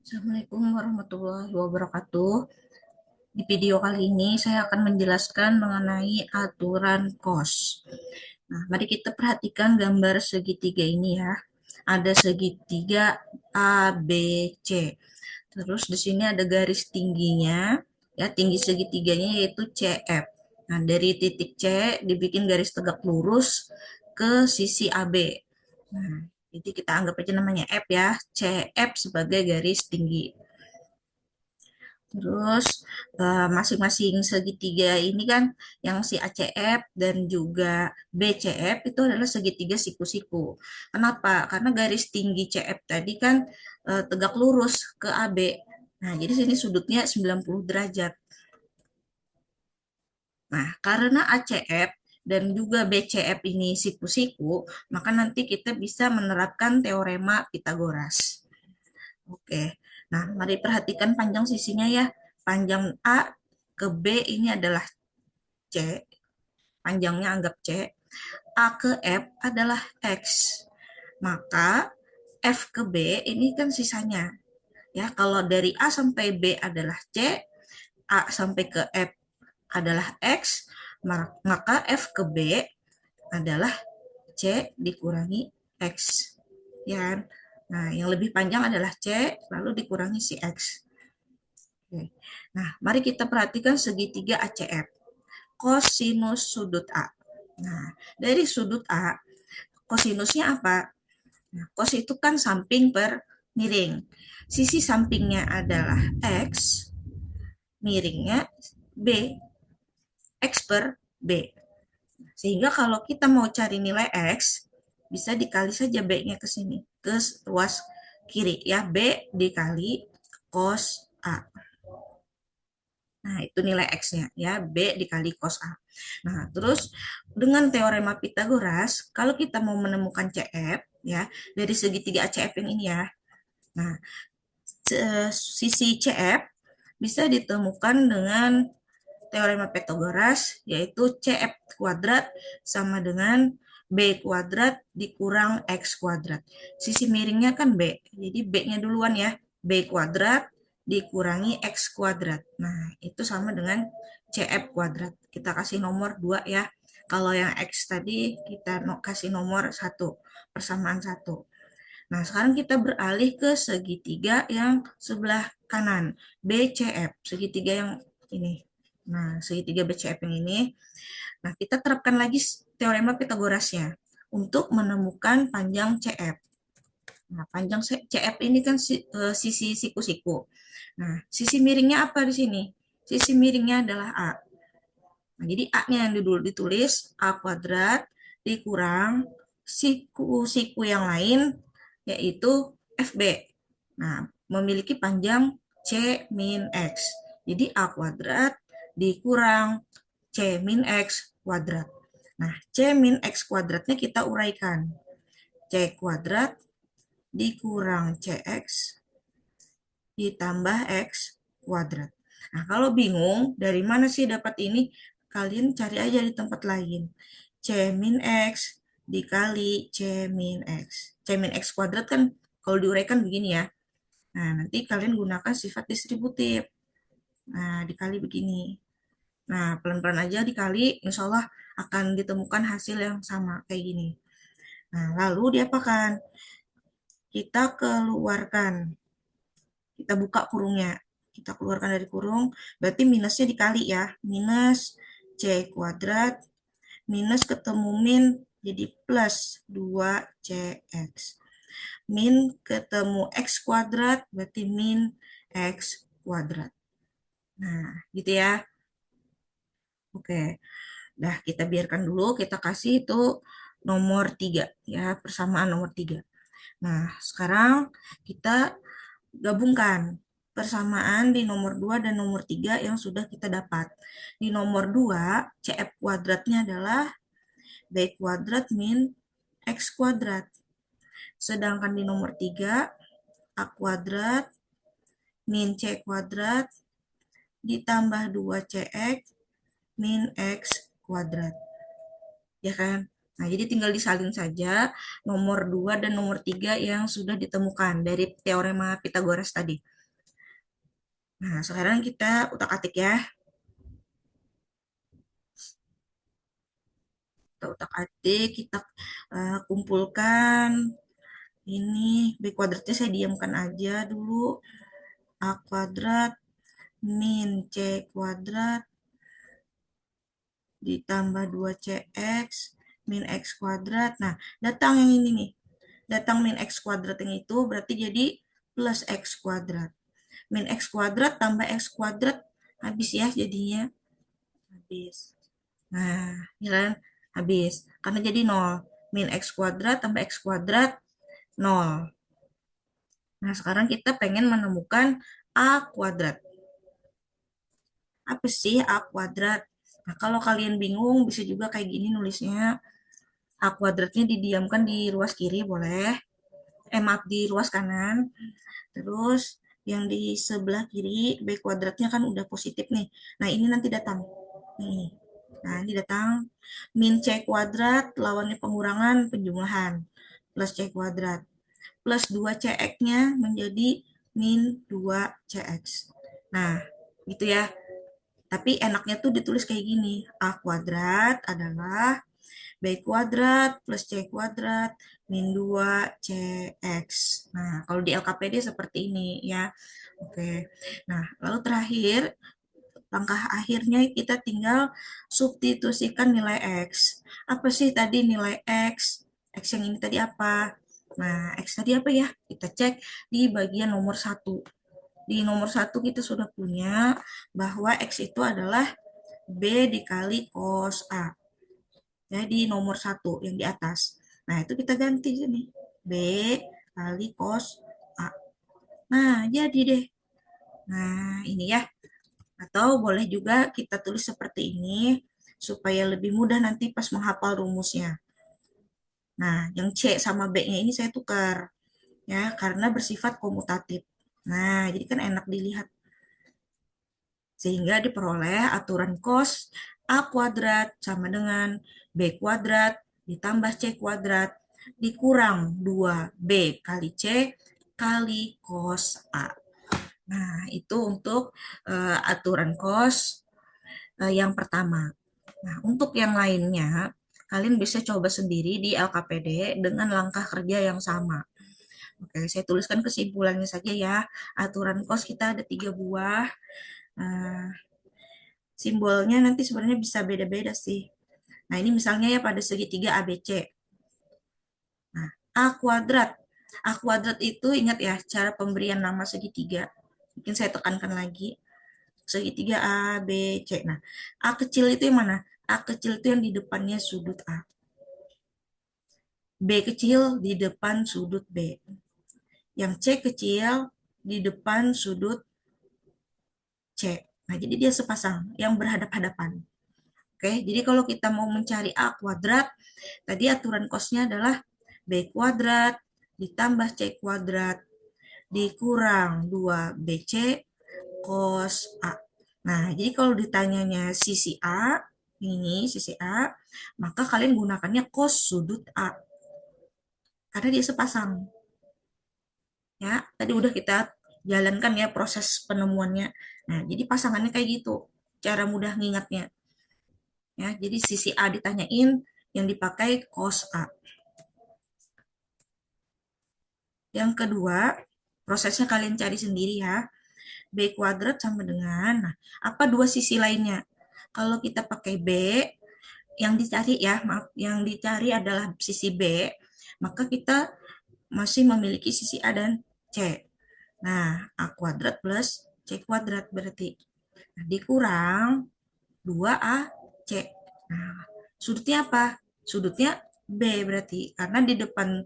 Assalamualaikum warahmatullahi wabarakatuh. Di video kali ini saya akan menjelaskan mengenai aturan kos. Nah, mari kita perhatikan gambar segitiga ini ya. Ada segitiga A, B, C. Terus di sini ada garis tingginya, ya tinggi segitiganya yaitu CF. Nah, dari titik C dibikin garis tegak lurus ke sisi AB. Nah, jadi kita anggap aja namanya F ya, CF sebagai garis tinggi. Terus masing-masing segitiga ini kan yang si ACF dan juga BCF itu adalah segitiga siku-siku. Kenapa? Karena garis tinggi CF tadi kan tegak lurus ke AB. Nah, jadi sini sudutnya 90 derajat. Nah, karena ACF dan juga BCF ini siku-siku, maka nanti kita bisa menerapkan teorema Pitagoras. Oke. Nah, mari perhatikan panjang sisinya ya. Panjang A ke B ini adalah C, panjangnya anggap C. A ke F adalah X. Maka F ke B ini kan sisanya. Ya, kalau dari A sampai B adalah C, A sampai ke F adalah X, maka F ke B adalah C dikurangi X. Ya kan? Nah, yang lebih panjang adalah C, lalu dikurangi si X. Oke. Nah, mari kita perhatikan segitiga ACF. Kosinus sudut A. Nah, dari sudut A, kosinusnya apa? Nah, cos itu kan samping per miring. Sisi sampingnya adalah X, miringnya B, X per B. Sehingga kalau kita mau cari nilai X, bisa dikali saja B-nya ke sini, ke ruas kiri. Ya, B dikali cos A. Nah, itu nilai X-nya, ya, B dikali cos A. Nah, terus dengan teorema Pitagoras, kalau kita mau menemukan CF, ya, dari segitiga ACF yang ini ya, nah, sisi CF bisa ditemukan dengan teorema Pitagoras, yaitu CF kuadrat sama dengan B kuadrat dikurang X kuadrat. Sisi miringnya kan B, jadi B-nya duluan ya, B kuadrat dikurangi X kuadrat. Nah, itu sama dengan CF kuadrat. Kita kasih nomor 2 ya. Kalau yang X tadi kita kasih nomor 1, persamaan 1. Nah, sekarang kita beralih ke segitiga yang sebelah kanan, BCF, segitiga yang ini. Nah, segitiga BCF yang ini. Nah, kita terapkan lagi teorema Pitagorasnya untuk menemukan panjang CF. Nah, panjang CF ini kan sisi siku-siku. Nah, sisi miringnya apa di sini? Sisi miringnya adalah A. Nah, jadi A-nya yang dulu ditulis A kuadrat dikurang siku-siku yang lain yaitu FB. Nah, memiliki panjang C min X. Jadi A kuadrat dikurang C min X kuadrat. Nah, C min X kuadratnya kita uraikan. C kuadrat dikurang CX ditambah X kuadrat. Nah, kalau bingung dari mana sih dapat ini, kalian cari aja di tempat lain. C min X dikali C min X. C min X kuadrat kan kalau diuraikan begini ya. Nah, nanti kalian gunakan sifat distributif. Nah, dikali begini. Nah, pelan-pelan aja dikali, insya Allah akan ditemukan hasil yang sama kayak gini. Nah, lalu diapakan? Kita keluarkan. Kita buka kurungnya. Kita keluarkan dari kurung, berarti minusnya dikali ya. Minus C kuadrat, minus ketemu min, jadi plus 2CX. Min ketemu X kuadrat, berarti min X kuadrat. Nah, gitu ya. Oke, dah kita biarkan dulu, kita kasih itu nomor 3, ya, persamaan nomor 3. Nah, sekarang kita gabungkan persamaan di nomor 2 dan nomor 3 yang sudah kita dapat. Di nomor 2, CF kuadratnya adalah B kuadrat min X kuadrat. Sedangkan di nomor 3, A kuadrat min C kuadrat ditambah 2CX min X kuadrat. Ya kan? Nah, jadi tinggal disalin saja nomor 2 dan nomor 3 yang sudah ditemukan dari teorema Pitagoras tadi. Nah, sekarang kita utak-atik ya. Kita utak-atik, kita kumpulkan. Ini B kuadratnya saya diamkan aja dulu. A kuadrat min C kuadrat ditambah 2CX min X kuadrat. Nah, datang yang ini nih. Datang min X kuadrat yang itu berarti jadi plus X kuadrat. Min X kuadrat tambah X kuadrat habis ya jadinya. Habis. Nah, ini kan habis. Karena jadi 0. Min X kuadrat tambah X kuadrat 0. Nah, sekarang kita pengen menemukan A kuadrat. Apa sih A kuadrat? Nah, kalau kalian bingung, bisa juga kayak gini nulisnya. A kuadratnya didiamkan di ruas kiri, boleh. Maaf, di ruas kanan. Terus, yang di sebelah kiri, B kuadratnya kan udah positif nih. Nah, ini nanti datang. Nih. Nah, ini datang. Min C kuadrat, lawannya pengurangan, penjumlahan. Plus C kuadrat. Plus 2CX-nya menjadi min 2CX. Nah, gitu ya. Tapi enaknya tuh ditulis kayak gini. A kuadrat adalah B kuadrat plus C kuadrat min 2CX. Nah, kalau di LKPD seperti ini ya. Oke. Nah, lalu terakhir, langkah akhirnya kita tinggal substitusikan nilai X. Apa sih tadi nilai X? X yang ini tadi apa? Nah, X tadi apa ya? Kita cek di bagian nomor satu. Di nomor satu kita sudah punya bahwa X itu adalah B dikali cos A. Jadi nomor satu yang di atas. Nah, itu kita ganti sini. B kali cos A. Nah, jadi deh. Nah, ini ya. Atau boleh juga kita tulis seperti ini supaya lebih mudah nanti pas menghafal rumusnya. Nah, yang C sama B-nya ini saya tukar ya karena bersifat komutatif. Nah, jadi kan enak dilihat. Sehingga diperoleh aturan cos A kuadrat sama dengan B kuadrat ditambah C kuadrat dikurang 2B kali C kali cos A. Nah, itu untuk aturan cos yang pertama. Nah, untuk yang lainnya, kalian bisa coba sendiri di LKPD dengan langkah kerja yang sama. Oke, saya tuliskan kesimpulannya saja ya. Aturan cos kita ada 3 buah. Nah, simbolnya nanti sebenarnya bisa beda-beda sih. Nah, ini misalnya ya pada segitiga ABC. Nah, A kuadrat. A kuadrat itu ingat ya cara pemberian nama segitiga. Mungkin saya tekankan lagi. Segitiga A, B, C. Nah, A kecil itu yang mana? A kecil itu yang di depannya sudut A. B kecil di depan sudut B. Yang C kecil di depan sudut C. Nah, jadi dia sepasang yang berhadap-hadapan. Oke, jadi kalau kita mau mencari A kuadrat, tadi aturan cosnya adalah B kuadrat ditambah C kuadrat dikurang 2BC cos A. Nah, jadi kalau ditanyanya sisi A, ini sisi A, maka kalian gunakannya cos sudut A. Karena dia sepasang. Ya, tadi udah kita jalankan ya proses penemuannya. Nah, jadi pasangannya kayak gitu. Cara mudah ngingatnya. Ya, jadi sisi A ditanyain yang dipakai cos A. Yang kedua, prosesnya kalian cari sendiri ya. B kuadrat sama dengan, nah, apa dua sisi lainnya? Kalau kita pakai B, yang dicari ya, maaf, yang dicari adalah sisi B, maka kita masih memiliki sisi A dan C. Nah, A kuadrat plus C kuadrat berarti. Nah, dikurang 2AC. Nah, sudutnya apa? Sudutnya B berarti. Karena di depan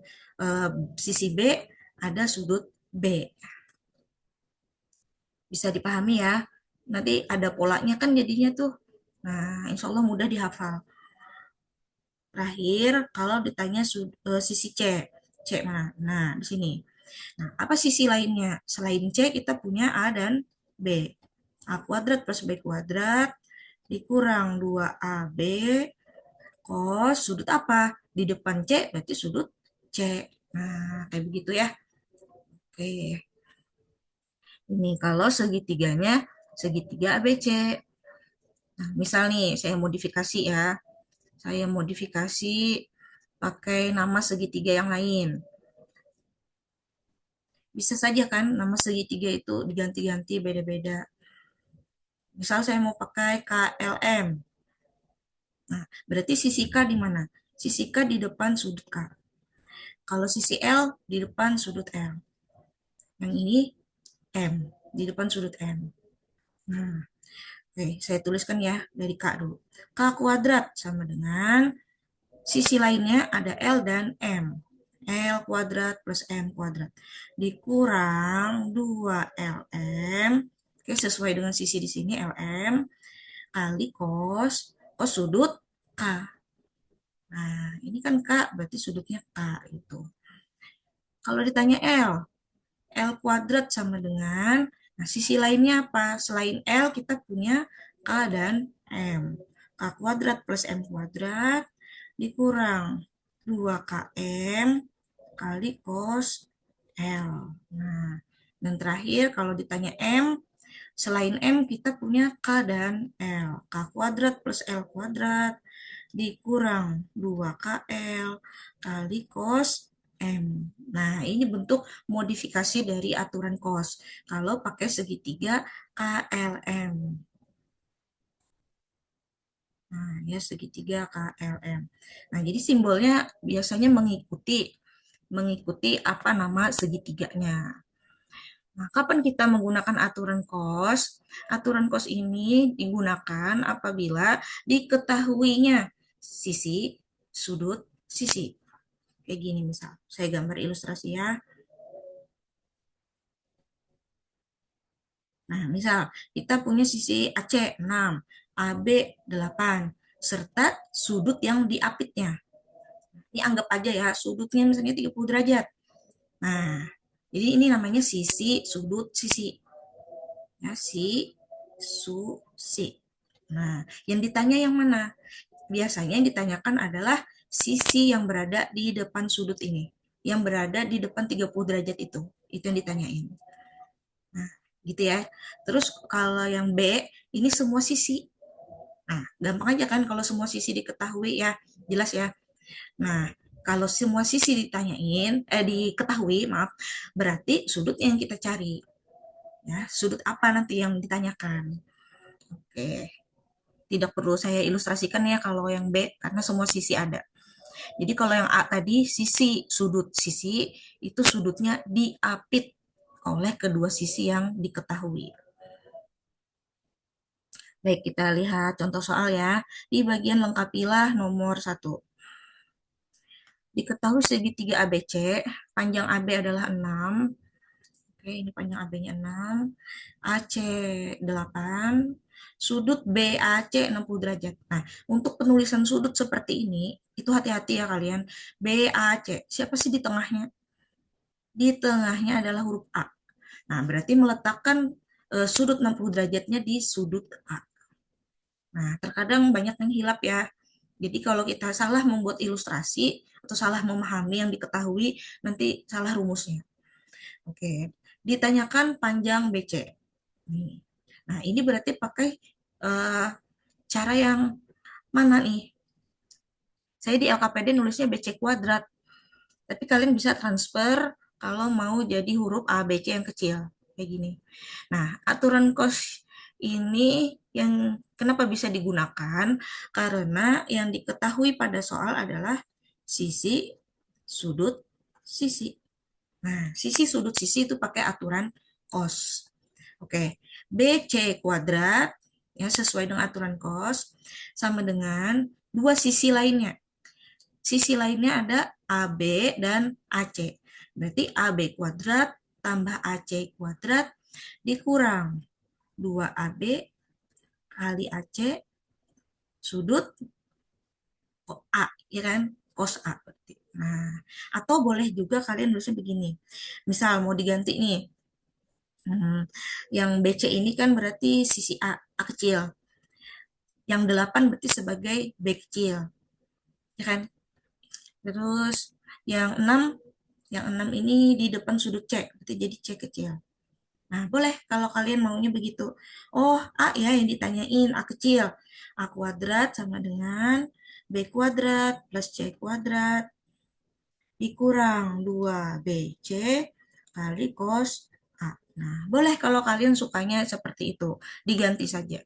sisi B ada sudut B. Bisa dipahami ya. Nanti ada polanya kan jadinya tuh. Nah, insya Allah mudah dihafal. Terakhir, kalau ditanya sisi C. C mana? Nah, di sini. Nah, apa sisi lainnya? Selain C, kita punya A dan B. A kuadrat plus B kuadrat dikurang 2AB cos sudut apa? Di depan C berarti sudut C. Nah, kayak begitu ya. Oke. Ini kalau segitiganya segitiga ABC. Nah, misal nih saya modifikasi ya. Saya modifikasi pakai nama segitiga yang lain. Bisa saja kan nama segitiga itu diganti-ganti beda-beda. Misal saya mau pakai KLM. Nah, berarti sisi K di mana? Sisi K di depan sudut K. Kalau sisi L di depan sudut L. Yang ini M, di depan sudut M. Nah, oke, saya tuliskan ya dari K dulu. K kuadrat sama dengan sisi lainnya ada L dan M. L kuadrat plus M kuadrat. Dikurang 2LM. Oke, sesuai dengan sisi di sini LM kali cos sudut K. Nah, ini kan K, berarti sudutnya K itu. Kalau ditanya L kuadrat sama dengan, nah sisi lainnya apa? Selain L, kita punya K dan M. K kuadrat plus M kuadrat dikurang 2KM kali cos L. Nah, dan terakhir kalau ditanya M, selain M kita punya K dan L. K kuadrat plus L kuadrat dikurang 2KL kali cos M. Nah, ini bentuk modifikasi dari aturan cos. Kalau pakai segitiga KLM. Nah, ya segitiga KLM. Nah, jadi simbolnya biasanya mengikuti apa nama segitiganya. Nah, kapan kita menggunakan aturan cos? Aturan cos ini digunakan apabila diketahuinya sisi, sudut, sisi. Kayak gini misal. Saya gambar ilustrasi ya. Nah, misal kita punya sisi AC 6, AB 8, serta sudut yang diapitnya. Ini anggap aja ya, sudutnya misalnya 30 derajat. Nah, jadi ini namanya sisi, sudut, sisi. Ya, si. Nah, yang ditanya yang mana? Biasanya yang ditanyakan adalah sisi yang berada di depan sudut ini. Yang berada di depan 30 derajat itu. Itu yang ditanyain. Nah, gitu ya. Terus kalau yang B, ini semua sisi. Nah, gampang aja kan kalau semua sisi diketahui ya. Jelas ya. Nah, kalau semua sisi diketahui, maaf, berarti sudut yang kita cari. Ya, sudut apa nanti yang ditanyakan. Oke. Tidak perlu saya ilustrasikan ya kalau yang B karena semua sisi ada. Jadi kalau yang A tadi sisi sudut sisi itu sudutnya diapit oleh kedua sisi yang diketahui. Baik, kita lihat contoh soal ya. Di bagian lengkapilah nomor 1. Diketahui segitiga ABC, panjang AB adalah 6. Oke, ini panjang AB-nya 6. AC 8. Sudut BAC 60 derajat. Nah, untuk penulisan sudut seperti ini, itu hati-hati ya kalian. BAC, siapa sih di tengahnya? Di tengahnya adalah huruf A. Nah, berarti meletakkan sudut 60 derajatnya di sudut A. Nah, terkadang banyak yang hilap ya. Jadi kalau kita salah membuat ilustrasi atau salah memahami yang diketahui, nanti salah rumusnya. Oke, ditanyakan panjang BC. Nih. Nah, ini berarti pakai eh, cara yang mana nih? Saya di LKPD nulisnya BC kuadrat, tapi kalian bisa transfer kalau mau jadi huruf A, B, C yang kecil. Kayak gini. Nah, aturan cos ini yang kenapa bisa digunakan? Karena yang diketahui pada soal adalah sisi, sudut, sisi. Nah, sisi, sudut, sisi itu pakai aturan cos. Oke, BC kuadrat ya sesuai dengan aturan cos sama dengan dua sisi lainnya. Sisi lainnya ada AB dan AC. Berarti AB kuadrat tambah AC kuadrat dikurang 2AB kali AC sudut A, ya kan? Cos A berarti. Nah, atau boleh juga kalian nulisnya begini. Misal mau diganti nih. Yang BC ini kan berarti sisi A, A kecil. Yang 8 berarti sebagai B kecil. Ya kan? Terus yang 6 ini di depan sudut C, berarti jadi C kecil. Nah, boleh kalau kalian maunya begitu. Oh, A ya yang ditanyain, A kecil. A kuadrat sama dengan B kuadrat plus C kuadrat dikurang 2BC kali cos A. Nah, boleh kalau kalian sukanya seperti itu. Diganti saja.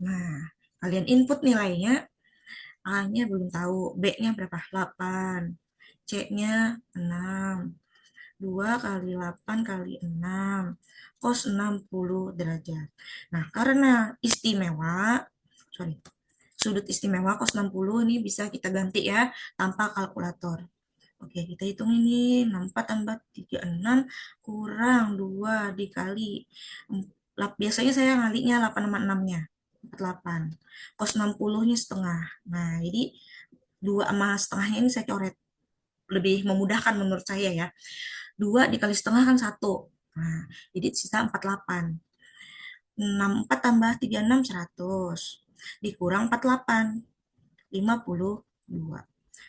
Nah, kalian input nilainya. A-nya belum tahu. B-nya berapa? 8. C-nya 6. 2 kali 8 kali 6. Cos 60 derajat. Nah, karena istimewa, sorry, sudut istimewa cos 60 ini bisa kita ganti ya tanpa kalkulator. Oke, kita hitung ini 64 tambah 36 kurang 2 dikali. Biasanya saya ngalinya 8 sama 6-nya. 48. Cos 60-nya setengah. Nah, jadi 2 sama setengahnya ini saya coret. Lebih memudahkan menurut saya ya. 2 dikali setengah kan 1. Nah, jadi sisa 48. 64 tambah 36 100. Dikurang 48. 52.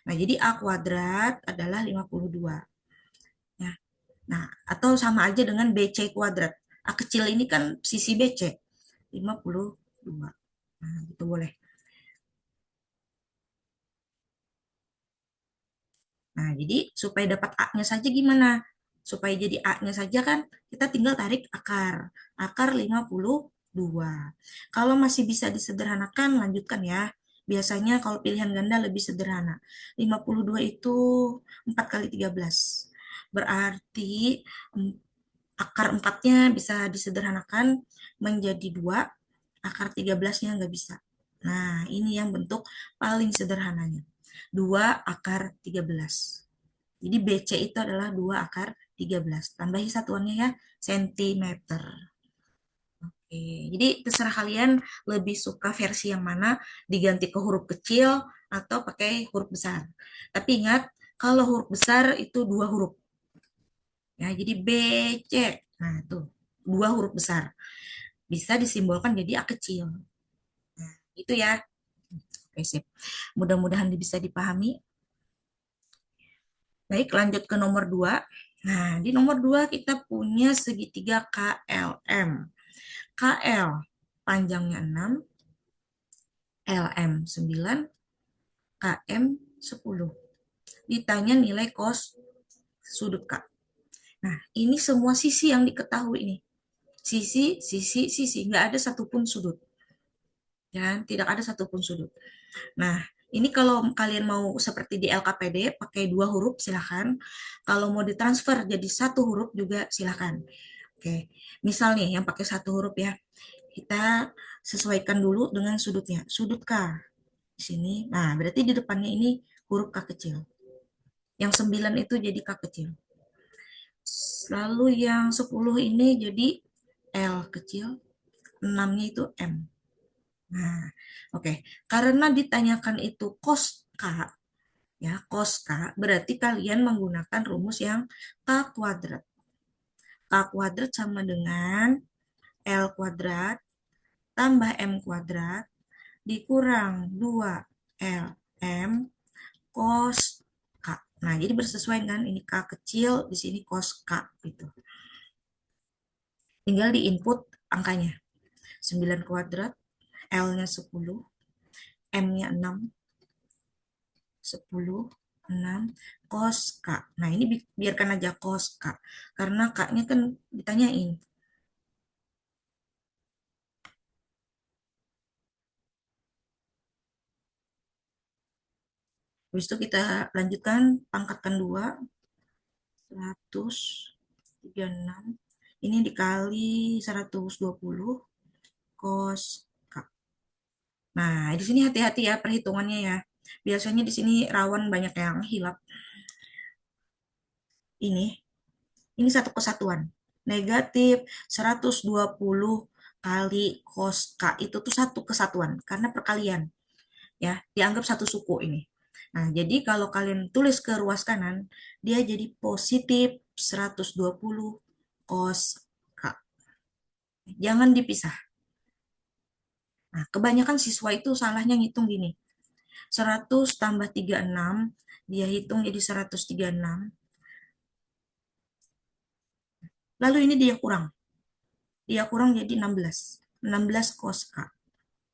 Nah, jadi A kuadrat adalah 52. Ya. Nah, atau sama aja dengan BC kuadrat. A kecil ini kan sisi BC. 52. Nah, itu boleh. Nah, jadi supaya dapat A-nya saja gimana? Supaya jadi A-nya saja kan kita tinggal tarik akar. Akar 52. Kalau masih bisa disederhanakan, lanjutkan ya. Biasanya kalau pilihan ganda lebih sederhana. 52 itu 4 kali 13. Berarti akar 4-nya bisa disederhanakan menjadi 2, akar 13-nya nggak bisa. Nah, ini yang bentuk paling sederhananya. 2 akar 13. Jadi BC itu adalah 2 akar 13. Tambahi satuannya ya, sentimeter. Oke, jadi terserah kalian lebih suka versi yang mana, diganti ke huruf kecil atau pakai huruf besar. Tapi ingat, kalau huruf besar itu 2 huruf. Ya, jadi BC. Nah, tuh, 2 huruf besar. Bisa disimbolkan jadi A kecil. Nah, itu ya. Oke, sip. Mudah-mudahan bisa dipahami. Baik, lanjut ke nomor 2. Nah, di nomor 2 kita punya segitiga KLM. KL panjangnya 6, LM 9, KM 10. Ditanya nilai cos sudut K. Nah, ini semua sisi yang diketahui nih. Sisi, sisi, sisi. Nggak ada satupun sudut. Ya, tidak ada satupun sudut. Nah, ini kalau kalian mau seperti di LKPD pakai 2 huruf silahkan. Kalau mau ditransfer jadi 1 huruf juga silahkan. Oke, misal nih yang pakai 1 huruf ya, kita sesuaikan dulu dengan sudutnya. Sudut K di sini. Nah, berarti di depannya ini huruf K kecil. Yang 9 itu jadi K kecil. Lalu yang 10 ini jadi L kecil, 6-nya itu M. Nah, oke. Karena ditanyakan itu cos K, ya, cos K, berarti kalian menggunakan rumus yang K kuadrat. K kuadrat sama dengan L kuadrat tambah M kuadrat dikurang 2 LM cos K. Nah, jadi bersesuaian kan ini K kecil, di sini cos K gitu. Tinggal di input angkanya. 9 kuadrat, L-nya 10, M-nya 6, 10, 6, cos K. Nah, ini biarkan aja cos K. Karena K-nya kan ditanyain. Habis itu kita lanjutkan, pangkatkan 2, 136. Ini dikali 120 cos K. Nah, di sini hati-hati ya perhitungannya ya. Biasanya di sini rawan banyak yang hilap. Ini satu kesatuan. Negatif 120 kali cos K itu tuh satu kesatuan karena perkalian. Ya, dianggap satu suku ini. Nah, jadi kalau kalian tulis ke ruas kanan, dia jadi positif 120 cos K. Jangan dipisah. Nah, kebanyakan siswa itu salahnya ngitung gini. 100 tambah 36, dia hitung jadi 136. Lalu ini dia kurang. dia kurang jadi 16. 16 cos K.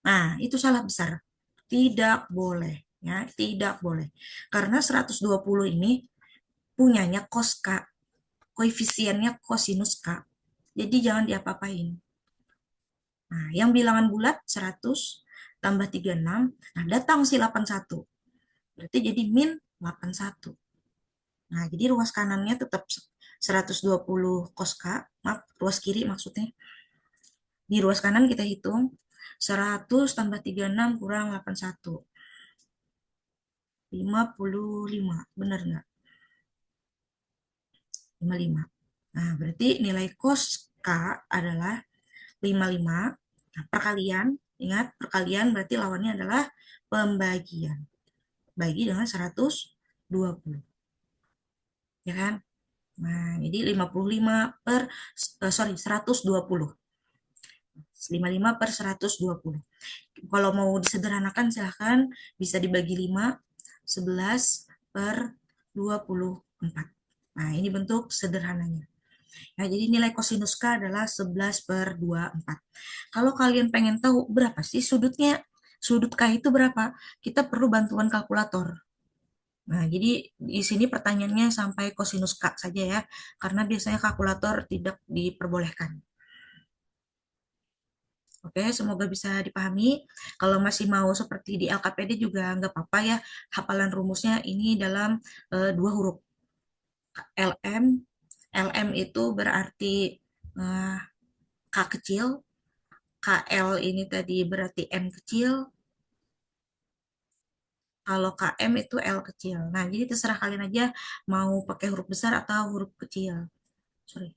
Nah, itu salah besar. Tidak boleh, ya, tidak boleh. Karena 120 ini punyanya cos K, koefisiennya kosinus K. Jadi jangan diapa-apain. Nah, yang bilangan bulat 100 tambah 36, nah datang si 81. Berarti jadi min 81. Nah, jadi ruas kanannya tetap 120 cos K, maaf, ruas kiri maksudnya. Di ruas kanan kita hitung 100 tambah 36 kurang 81. 55, benar nggak? 55. Nah, berarti nilai cos K adalah 55. Nah, perkalian, ingat perkalian berarti lawannya adalah pembagian. Bagi dengan 120. Ya kan? Nah, jadi 55 per, sorry, 120. 55 per 120. Kalau mau disederhanakan silahkan bisa dibagi 5, 11 per 24. Nah, ini bentuk sederhananya. Nah, jadi nilai kosinus K adalah 11 per 24. Kalau kalian pengen tahu berapa sih sudutnya, sudut K itu berapa, kita perlu bantuan kalkulator. Nah, jadi di sini pertanyaannya sampai kosinus K saja ya, karena biasanya kalkulator tidak diperbolehkan. Oke, semoga bisa dipahami. Kalau masih mau seperti di LKPD juga nggak apa-apa ya, hafalan rumusnya ini dalam 2 huruf. LM, LM itu berarti eh, K kecil, KL ini tadi berarti M kecil, kalau KM itu L kecil. Nah, jadi terserah kalian aja mau pakai huruf besar atau huruf kecil. Sorry.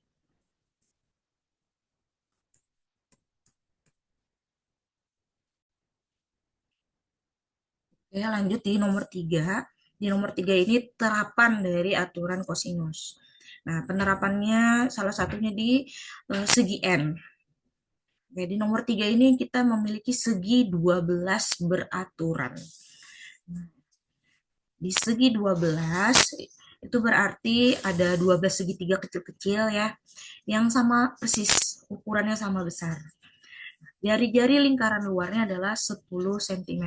Oke, lanjut di nomor 3. Di nomor 3 ini terapan dari aturan kosinus. Nah, penerapannya salah satunya di segi N. Jadi nomor 3 ini kita memiliki segi 12 beraturan. Nah, di segi 12 itu berarti ada 12 segitiga kecil-kecil ya, yang sama persis, ukurannya sama besar. Jari-jari lingkaran luarnya adalah 10 cm.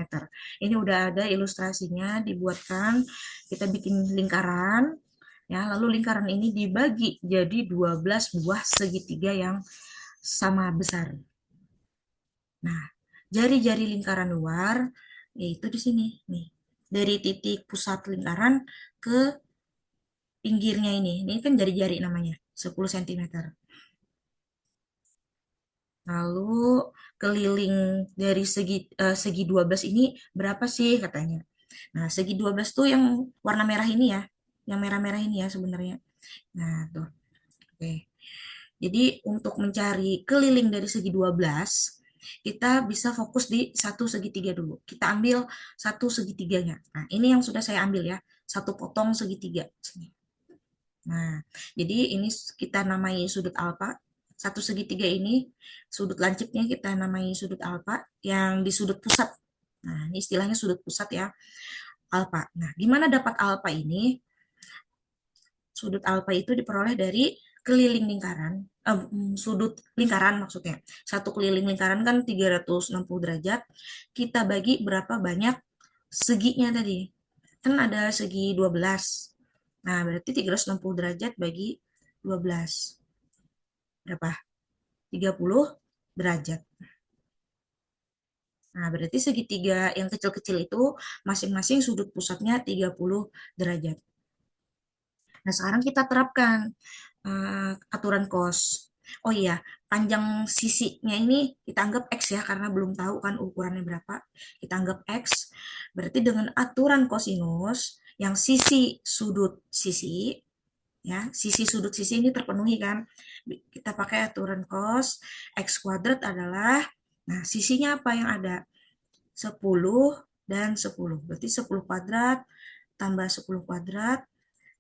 Ini udah ada ilustrasinya dibuatkan. Kita bikin lingkaran, ya, lalu lingkaran ini dibagi jadi 12 buah segitiga yang sama besar. Nah, jari-jari lingkaran luar yaitu di sini nih. Dari titik pusat lingkaran ke pinggirnya ini. Ini kan jari-jari namanya, 10 cm. Lalu keliling dari segi 12 ini berapa sih katanya. Nah, segi 12 tuh yang warna merah ini ya. Yang merah-merah ini ya sebenarnya. Nah, tuh. Oke. Jadi untuk mencari keliling dari segi 12, kita bisa fokus di satu segitiga dulu. Kita ambil satu segitiganya. Nah, ini yang sudah saya ambil ya. Satu potong segitiga. Nah, jadi ini kita namai sudut alfa. Satu segitiga ini, sudut lancipnya kita namai sudut alfa, yang di sudut pusat. Nah, ini istilahnya sudut pusat ya, alfa. Nah, gimana dapat alfa ini? Sudut alfa itu diperoleh dari keliling lingkaran, sudut lingkaran maksudnya. Satu keliling lingkaran kan 360 derajat. Kita bagi berapa banyak seginya tadi. Kan ada segi 12. Nah, berarti 360 derajat bagi 12. Berapa? 30 derajat. Nah, berarti segitiga yang kecil-kecil itu masing-masing sudut pusatnya 30 derajat. Nah, sekarang kita terapkan aturan cos. Oh iya, panjang sisinya ini kita anggap X ya, karena belum tahu kan ukurannya berapa. Kita anggap X. Berarti dengan aturan kosinus, yang sisi sudut sisi ini terpenuhi kan. Kita pakai aturan cos, X kuadrat adalah, nah sisinya apa yang ada? 10 dan 10. Berarti 10 kuadrat tambah 10 kuadrat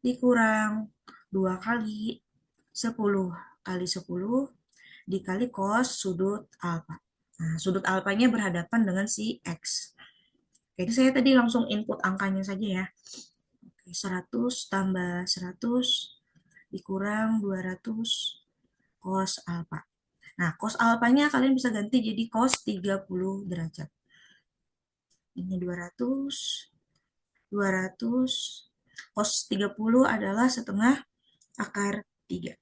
dikurang 2 kali 10 kali 10 dikali cos sudut alfa. Nah, sudut alfanya berhadapan dengan si X. Jadi saya tadi langsung input angkanya saja ya. 100 tambah 100 dikurang 200 cos alfa. Nah, cos alfanya kalian bisa ganti jadi cos 30 derajat. Ini 200, cos 30 adalah setengah akar 3.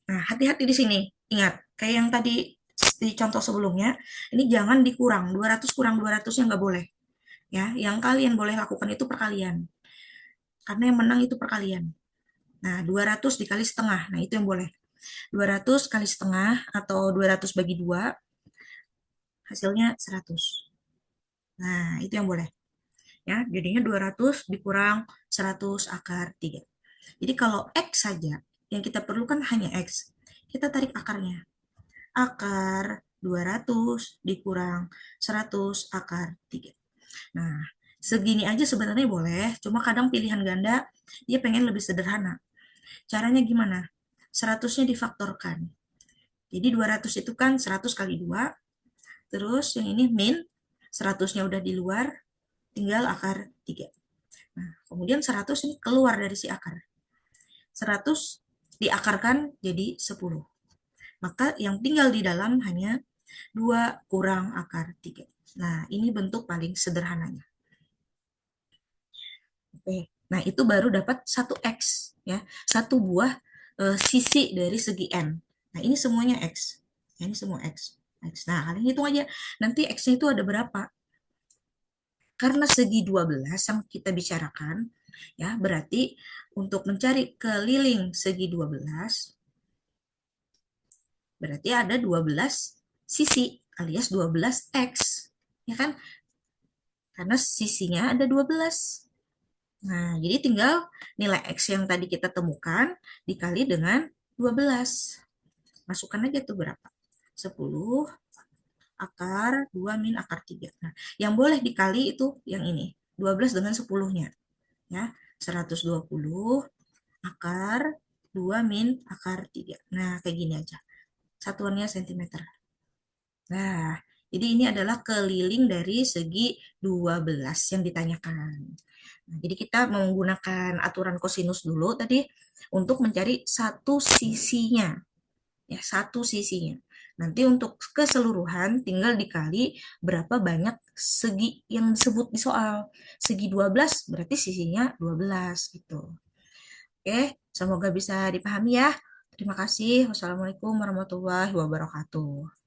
Nah, hati-hati di sini. Ingat, kayak yang tadi di contoh sebelumnya, ini jangan dikurang. 200 kurang 200-nya nggak boleh. Ya, yang kalian boleh lakukan itu perkalian. Karena yang menang itu perkalian. Nah, 200 dikali setengah. Nah, itu yang boleh. 200 kali setengah atau 200 bagi 2, hasilnya 100. Nah, itu yang boleh. Ya, jadinya 200 dikurang 100 akar 3. Jadi kalau X saja, yang kita perlukan hanya X. Kita tarik akarnya. Akar 200 dikurang 100 akar 3. Nah, segini aja sebenarnya boleh, cuma kadang pilihan ganda dia pengen lebih sederhana. Caranya gimana? 100-nya difaktorkan. Jadi 200 itu kan 100 kali 2, terus yang ini min, 100-nya udah di luar, tinggal akar 3. Nah, kemudian 100 ini keluar dari si akar. 100 diakarkan jadi 10. Maka yang tinggal di dalam hanya 2 kurang akar 3. Nah, ini bentuk paling sederhananya. Oke. Nah, itu baru dapat 1x ya. Satu buah sisi dari segi n. Nah, ini semuanya x. Ini semua x. X. Nah, kalian hitung aja. Nanti x-nya itu ada berapa? Karena segi 12 yang kita bicarakan, ya, berarti untuk mencari keliling segi 12, berarti ada 12 sisi alias 12x. Ya kan? Karena sisinya ada 12. Nah, jadi tinggal nilai X yang tadi kita temukan dikali dengan 12. Masukkan aja tuh berapa? 10 akar 2 min akar 3. Nah, yang boleh dikali itu yang ini. 12 dengan 10-nya. Ya, 120 akar 2 min akar 3. Nah, kayak gini aja. Satuannya sentimeter. Nah, jadi ini adalah keliling dari segi 12 yang ditanyakan. Nah, jadi kita menggunakan aturan kosinus dulu tadi untuk mencari satu sisinya. Ya, satu sisinya. Nanti untuk keseluruhan tinggal dikali berapa banyak segi yang disebut di soal. Segi 12 berarti sisinya 12 gitu. Oke, semoga bisa dipahami ya. Terima kasih. Wassalamualaikum warahmatullahi wabarakatuh.